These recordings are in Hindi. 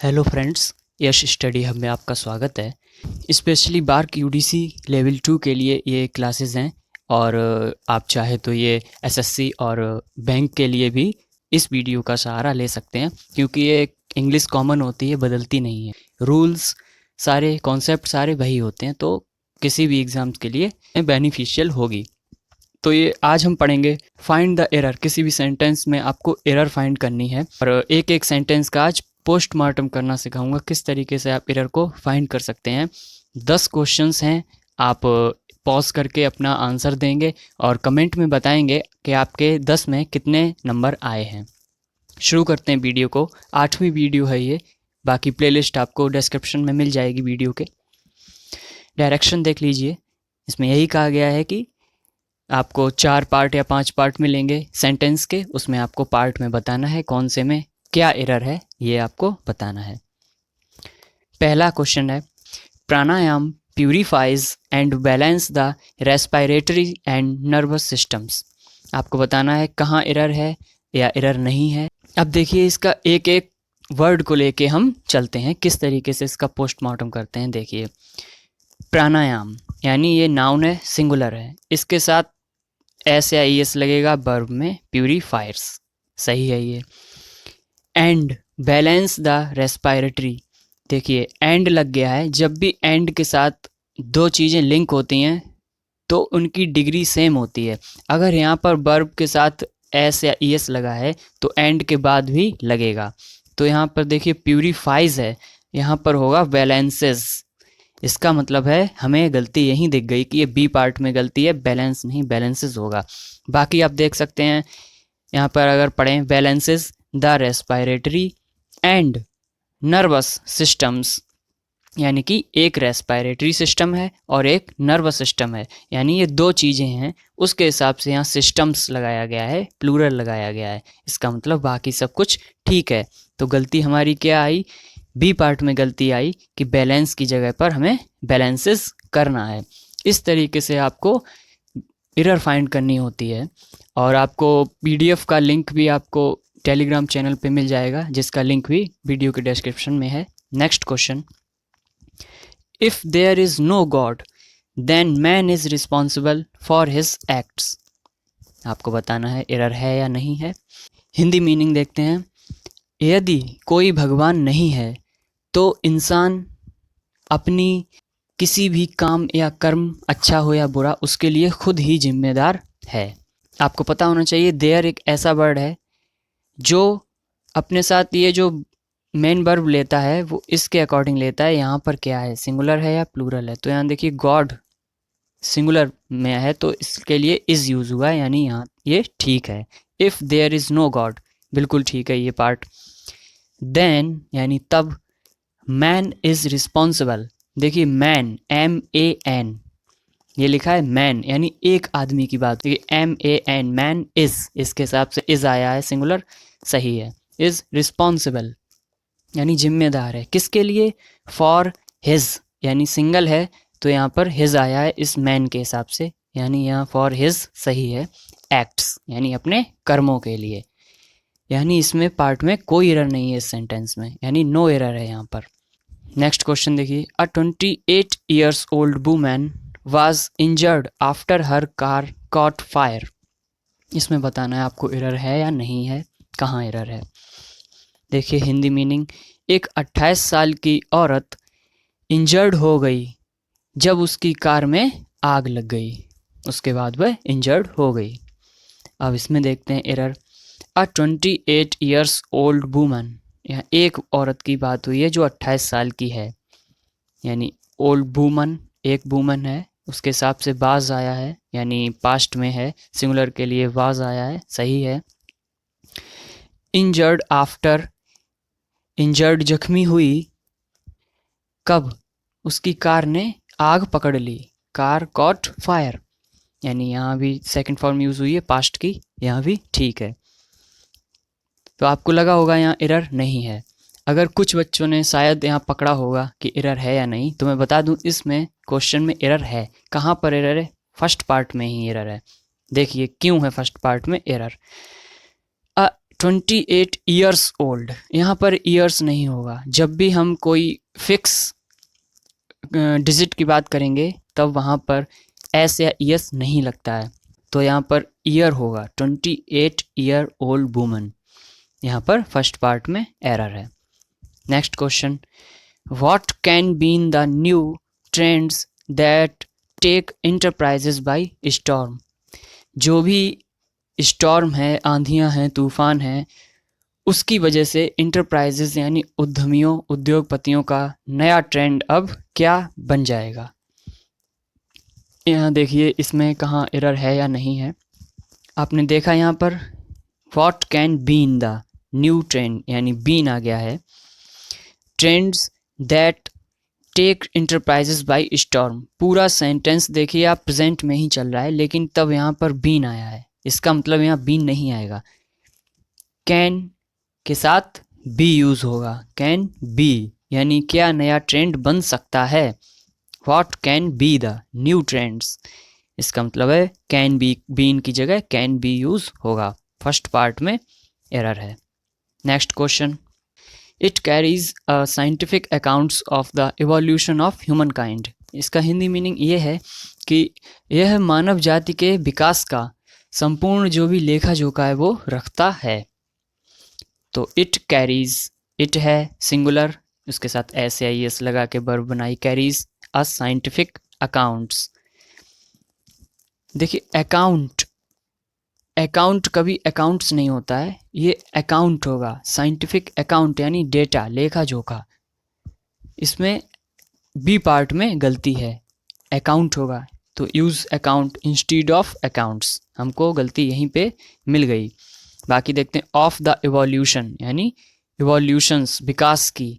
हेलो फ्रेंड्स, यश स्टडी हब में आपका स्वागत है। स्पेशली बार्क यूडीसी लेवल 2 के लिए ये क्लासेस हैं और आप चाहे तो ये एसएससी और बैंक के लिए भी इस वीडियो का सहारा ले सकते हैं, क्योंकि ये इंग्लिश कॉमन होती है, बदलती नहीं है। रूल्स सारे, कॉन्सेप्ट सारे वही होते हैं, तो किसी भी एग्ज़ाम्स के लिए बेनिफिशियल होगी। तो ये आज हम पढ़ेंगे फाइंड द एरर। किसी भी सेंटेंस में आपको एरर फाइंड करनी है और एक एक सेंटेंस का आज पोस्टमार्टम करना सिखाऊंगा, किस तरीके से आप एरर को फाइंड कर सकते हैं। 10 क्वेश्चंस हैं, आप पॉज करके अपना आंसर देंगे और कमेंट में बताएंगे कि आपके 10 में कितने नंबर आए हैं। शुरू करते हैं वीडियो को। 8वीं वीडियो है ये, बाकी प्लेलिस्ट आपको डिस्क्रिप्शन में मिल जाएगी वीडियो के। डायरेक्शन देख लीजिए, इसमें यही कहा गया है कि आपको 4 पार्ट या 5 पार्ट मिलेंगे सेंटेंस के, उसमें आपको पार्ट में बताना है कौन से में क्या एरर है, ये आपको बताना है। पहला क्वेश्चन है, pranayama purifies and balance the respiratory and nervous systems. आपको बताना है कहाँ एरर है या एरर नहीं है। अब देखिए, इसका एक एक वर्ड को लेके हम चलते हैं, किस तरीके से इसका पोस्टमार्टम करते हैं। देखिए, प्राणायाम यानी ये नाउन है, सिंगुलर है, इसके साथ एस या ई एस लगेगा वर्ब में, प्यूरिफायर्स, सही है ये। एंड बैलेंस द रेस्पिरेटरी, देखिए एंड लग गया है। जब भी एंड के साथ दो चीज़ें लिंक होती हैं तो उनकी डिग्री सेम होती है। अगर यहाँ पर वर्ब के साथ एस या ई एस लगा है तो एंड के बाद भी लगेगा। तो यहाँ पर देखिए प्यूरिफाइज है, यहाँ पर होगा बैलेंसेस। इसका मतलब है हमें गलती यहीं दिख गई कि ये बी पार्ट में गलती है, बैलेंस नहीं बैलेंसेस होगा। बाकी आप देख सकते हैं यहाँ पर, अगर पढ़ें balances the respiratory and nervous systems, यानी कि एक रेस्पिरेटरी सिस्टम है और एक नर्वस सिस्टम है, यानी ये दो चीज़ें हैं। उसके हिसाब से यहाँ सिस्टम्स लगाया गया है, प्लूरल लगाया गया है। इसका मतलब बाकी सब कुछ ठीक है। तो गलती हमारी क्या आई, बी पार्ट में गलती आई कि बैलेंस की जगह पर हमें बैलेंसेस करना है। इस तरीके से आपको एरर फाइंड करनी होती है। और आपको पीडीएफ का लिंक भी आपको टेलीग्राम चैनल पे मिल जाएगा, जिसका लिंक भी वीडियो के डिस्क्रिप्शन में है। Next question, if there is no god then man is responsible for his acts. आपको बताना है एरर है या नहीं है। हिंदी मीनिंग देखते हैं। यदि कोई भगवान नहीं है तो इंसान अपनी किसी भी काम या कर्म, अच्छा हो या बुरा, उसके लिए खुद ही जिम्मेदार है। आपको पता होना चाहिए देयर एक ऐसा वर्ड है जो अपने साथ ये जो मेन वर्ब लेता है वो इसके अकॉर्डिंग लेता है। यहाँ पर क्या है, सिंगुलर है या प्लूरल है। तो यहाँ देखिए गॉड सिंगुलर में है तो इसके लिए इज़ यूज़ हुआ है, यानी यहाँ ये ठीक है। If there is no god, बिल्कुल ठीक है ये पार्ट। देन यानी तब, मैन इज़ रिस्पॉन्सिबल, देखिए मैन MAN ये लिखा है, मैन यानी एक आदमी की बात। देखिए MAN, मैन इज़, इसके हिसाब से इज़ आया है, सिंगुलर सही है। इज़ रिस्पॉन्सिबल यानी जिम्मेदार है, किसके लिए, फॉर हिज यानी सिंगल है तो यहाँ पर हिज आया है इस मैन के हिसाब से, यानी यहाँ फॉर हिज सही है। एक्ट्स यानी अपने कर्मों के लिए, यानी इसमें पार्ट में कोई एरर नहीं है इस सेंटेंस में, यानी नो एरर है यहाँ पर। नेक्स्ट क्वेश्चन देखिए, अ 28 years old woman was injured after her car caught fire। इसमें बताना है आपको एरर है या नहीं है, कहाँ एरर है। देखिए हिंदी मीनिंग, एक 28 साल की औरत इंजर्ड हो गई जब उसकी कार में आग लग गई, उसके बाद वह इंजर्ड हो गई। अब इसमें देखते हैं एरर। अ 28 years old woman, यहाँ एक औरत की बात हुई है जो 28 साल की है, यानी ओल्ड वूमन एक वूमन है, उसके हिसाब से वाज आया है, यानी पास्ट में है, सिंगुलर के लिए वाज आया है, सही है। इंजर्ड आफ्टर, इंजर्ड जख्मी हुई कब, उसकी कार ने आग पकड़ ली, कार कॉट फायर, यानी यहाँ भी सेकंड फॉर्म यूज़ हुई है पास्ट की, यहाँ भी ठीक है। तो आपको लगा होगा यहाँ एरर नहीं है। अगर कुछ बच्चों ने शायद यहाँ पकड़ा होगा कि एरर है या नहीं, तो मैं बता दूं इसमें क्वेश्चन में एरर है। कहाँ पर एरर है, फर्स्ट पार्ट में ही एरर है। देखिए क्यों है फर्स्ट पार्ट में एरर। अ 28 ईयर्स ओल्ड, यहाँ पर ईयर्स नहीं होगा। जब भी हम कोई फिक्स डिजिट की बात करेंगे तब वहाँ पर एस या ईयर्स नहीं लगता है, तो यहाँ पर ईयर होगा। 28 ईयर ओल्ड वुमन, यहाँ पर फर्स्ट पार्ट में एरर है। Next question, what can been the new trends that take enterprises by storm. जो भी स्टॉर्म है, आंधियाँ हैं, तूफान हैं, उसकी वजह से इंटरप्राइजेस यानी उद्यमियों, उद्योगपतियों का नया ट्रेंड अब क्या बन जाएगा। यहाँ देखिए इसमें कहाँ एरर है या नहीं है। आपने देखा यहाँ पर what can been the new trend, यानी बीन आ गया है। Trends that take enterprises by storm, पूरा सेंटेंस देखिए आप प्रेजेंट में ही चल रहा है, लेकिन तब यहाँ पर बीन आया है, इसका मतलब यहाँ बीन नहीं आएगा। कैन के साथ बी यूज होगा, कैन बी, यानी क्या नया ट्रेंड बन सकता है। What can be the new trends, इसका मतलब है कैन बी, बीन की जगह कैन बी यूज होगा। फर्स्ट पार्ट में एरर है। Next question, it carries a scientific accounts of the evolution of human kind. इसका हिंदी मीनिंग ये है कि यह मानव जाति के विकास का संपूर्ण जो भी लेखा जोखा है वो रखता है। तो इट कैरीज, इट है सिंगुलर, उसके साथ एस या एस लगा के वर्ब बनाई, कैरीज अ साइंटिफिक अकाउंट्स। देखिए अकाउंट, अकाउंट कभी अकाउंट्स नहीं होता है, ये अकाउंट होगा। साइंटिफिक अकाउंट यानी डेटा, लेखा जोखा। इसमें बी पार्ट में गलती है, अकाउंट होगा, तो use account instead of accounts, हमको गलती यहीं पे मिल गई। बाकी देखते हैं, ऑफ द इवोल्यूशन यानी इवोल्यूशंस, विकास की,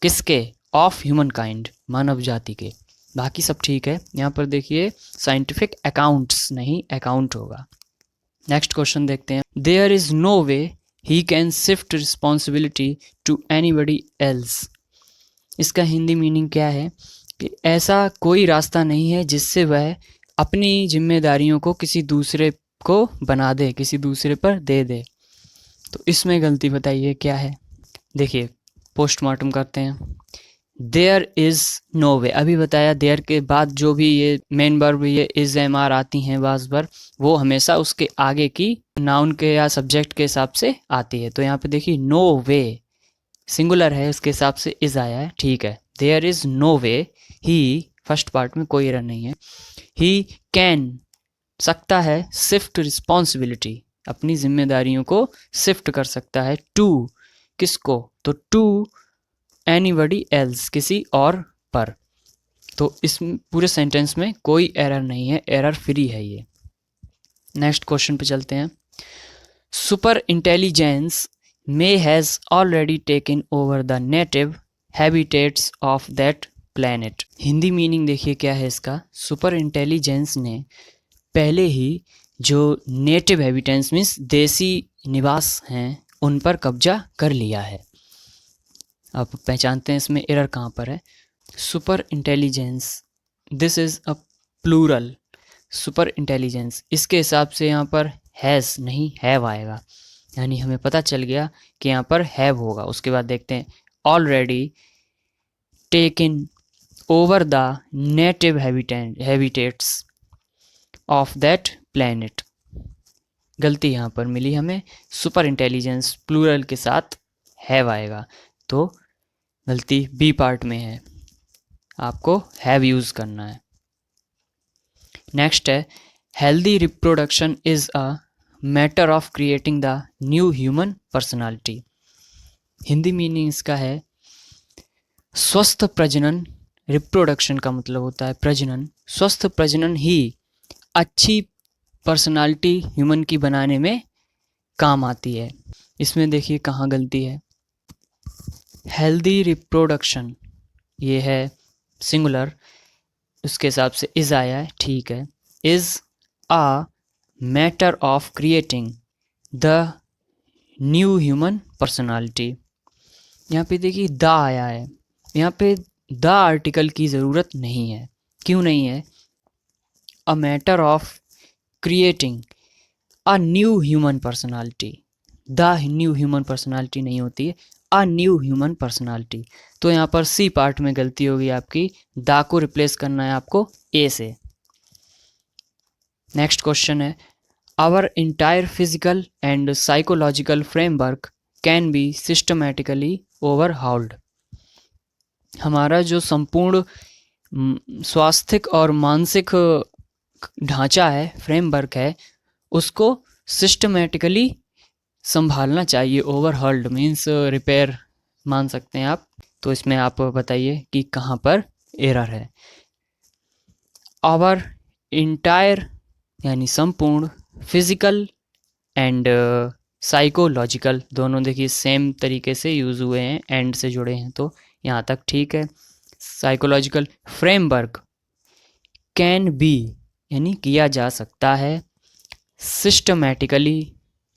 किसके, ऑफ ह्यूमन काइंड, मानव जाति के। बाकी सब ठीक है। यहाँ पर देखिए साइंटिफिक अकाउंट्स नहीं, अकाउंट होगा। नेक्स्ट क्वेश्चन देखते हैं, there is no way he can shift responsibility to anybody else. इसका हिंदी मीनिंग क्या है कि ऐसा कोई रास्ता नहीं है जिससे वह अपनी जिम्मेदारियों को किसी दूसरे को बना दे, किसी दूसरे पर दे दे। तो इसमें गलती बताइए क्या है। देखिए पोस्टमार्टम करते हैं। देयर इज़ नो वे, अभी बताया देयर के बाद जो भी ये मेन वर्ब, ये इज एम आर आती हैं बाज़ बार, वो हमेशा उसके आगे की नाउन के या सब्जेक्ट के हिसाब से आती है। तो यहाँ पे देखिए नो वे सिंगुलर है, उसके हिसाब से इज आया है, ठीक है। There is no way he, first part में कोई एरर नहीं है। ही कैन, सकता है, शिफ्ट रिस्पॉन्सिबिलिटी, अपनी जिम्मेदारियों को शिफ्ट कर सकता है, टू, किसको, तो टू एनीबडी एल्स, किसी और पर। तो इस पूरे सेंटेंस में कोई एरर नहीं है, एरर फ्री है ये। नेक्स्ट क्वेश्चन पे चलते हैं। Super intelligence may has already taken over the native habitats of that planet. Hindi meaning देखिए क्या है इसका। सुपर इंटेलिजेंस ने पहले ही जो नेटिव हैबिटेट्स मीन्स देसी निवास हैं उन पर कब्जा कर लिया है। आप पहचानते हैं इसमें एरर कहाँ पर है। Super intelligence, this is a plural, super intelligence, इसके हिसाब से यहाँ पर हैज़ नहीं हैव आएगा, यानी हमें पता चल गया कि यहाँ पर हैव होगा। उसके बाद देखते हैं, already taken over the native habitats of that planet, गलती यहाँ पर मिली हमें, सुपर इंटेलिजेंस प्लूरल के साथ हैव आएगा, तो गलती बी पार्ट में है, आपको हैव यूज़ करना है। नेक्स्ट है, healthy reproduction is a matter of creating the new human personality. Hindi meaning इसका है स्वस्थ प्रजनन, रिप्रोडक्शन का मतलब होता है प्रजनन, स्वस्थ प्रजनन ही अच्छी पर्सनालिटी ह्यूमन की बनाने में काम आती है। इसमें देखिए कहाँ गलती है। हेल्दी रिप्रोडक्शन ये है सिंगुलर, उसके हिसाब से इज आया है, ठीक है। Is a matter of creating the new human personality, यहाँ पे देखिए द आया है, यहाँ पे द आर्टिकल की ज़रूरत नहीं है। क्यों नहीं है? A matter of creating a new human personality, the new human personality नहीं होती है, अ न्यू ह्यूमन पर्सनालिटी। तो यहाँ पर सी पार्ट में गलती होगी आपकी, द को रिप्लेस करना है आपको ए से। नेक्स्ट क्वेश्चन है, our entire physical and psychological framework can be systematically overhauled. हमारा जो संपूर्ण स्वास्थ्यिक और मानसिक ढांचा है, फ्रेमवर्क है, उसको सिस्टमैटिकली संभालना चाहिए। ओवरहाउल्ड मीन्स रिपेयर मान सकते हैं आप। तो इसमें आप बताइए कि कहाँ पर एरर है। आवर इंटायर यानी संपूर्ण, फिजिकल एंड साइकोलॉजिकल, दोनों देखिए सेम तरीके से यूज़ हुए हैं, एंड से जुड़े हैं, तो यहाँ तक ठीक है। साइकोलॉजिकल फ्रेमवर्क कैन बी यानी किया जा सकता है, सिस्टमैटिकली,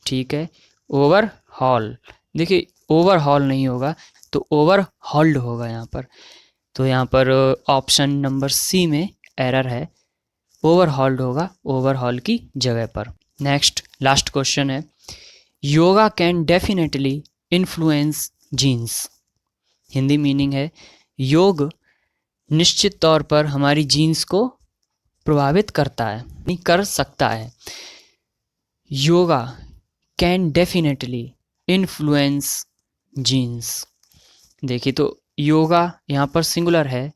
ठीक है। ओवरहॉल, देखिए ओवरहॉल नहीं होगा तो ओवरहॉल्ड होगा यहाँ पर। तो यहाँ पर ऑप्शन नंबर सी में एरर है, ओवरहॉल्ड होगा ओवरहॉल की जगह पर। नेक्स्ट लास्ट क्वेश्चन है, yoga can definitely influence genes. Hindi meaning है, योग निश्चित तौर पर हमारी जीन्स को प्रभावित करता है, नहीं कर सकता है। Yoga can definitely influence genes. देखिए तो योगा यहाँ पर सिंगुलर है,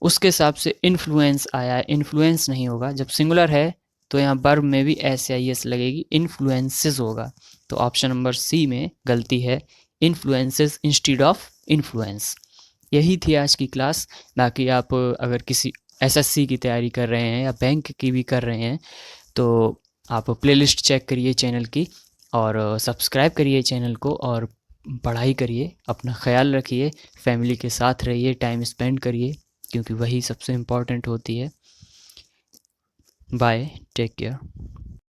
उसके हिसाब से इन्फ्लुएंस आया है, इन्फ्लुएंस नहीं होगा। जब सिंगुलर है तो यहाँ वर्ब में भी एस या एस लगेगी, इन्फ्लुएंसेस होगा। तो ऑप्शन नंबर सी में गलती है, इन्फ्लुएंसेस इंस्टीड ऑफ इन्फ्लुएंस। यही थी आज की क्लास। बाकी आप अगर किसी एसएससी की तैयारी कर रहे हैं या बैंक की भी कर रहे हैं तो आप प्लेलिस्ट चेक करिए चैनल की, और सब्सक्राइब करिए चैनल को, और पढ़ाई करिए, अपना ख्याल रखिए, फैमिली के साथ रहिए, टाइम स्पेंड करिए, क्योंकि वही सबसे इम्पोर्टेंट होती है। Bye, take care.